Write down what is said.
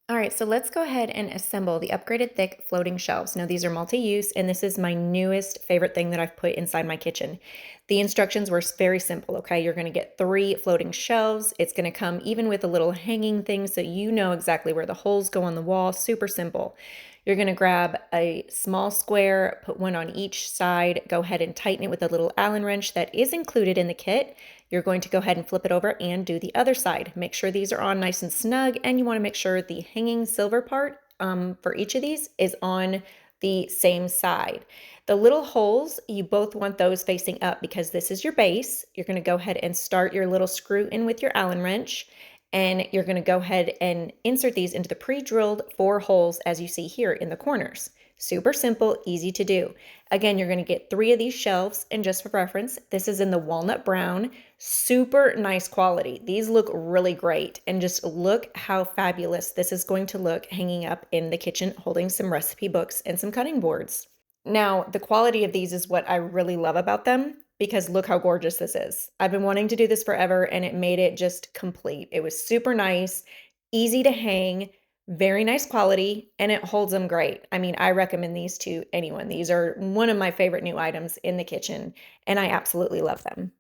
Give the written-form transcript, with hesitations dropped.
All right, so let's go ahead and assemble the upgraded thick floating shelves. Now, these are multi-use, and this is my newest favorite thing that I've put inside my kitchen. The instructions were very simple, okay? You're gonna get 3 floating shelves. It's gonna come even with a little hanging thing so you know exactly where the holes go on the wall. Super simple. You're gonna grab a small square, put one on each side, go ahead and tighten it with a little Allen wrench that is included in the kit. You're going to go ahead and flip it over and do the other side. Make sure these are on nice and snug, and you want to make sure the hanging silver part for each of these is on the same side. The little holes, you both want those facing up because this is your base. You're going to go ahead and start your little screw in with your Allen wrench, and you're going to go ahead and insert these into the pre-drilled 4 holes as you see here in the corners. Super simple, easy to do. Again, you're going to get 3 of these shelves, and just for reference, this is in the walnut brown. Super nice quality. These look really great, and just look how fabulous this is going to look hanging up in the kitchen holding some recipe books and some cutting boards. Now, the quality of these is what I really love about them because look how gorgeous this is. I've been wanting to do this forever and it made it just complete. It was super nice, easy to hang, very nice quality, and it holds them great. I mean, I recommend these to anyone. These are one of my favorite new items in the kitchen, and I absolutely love them.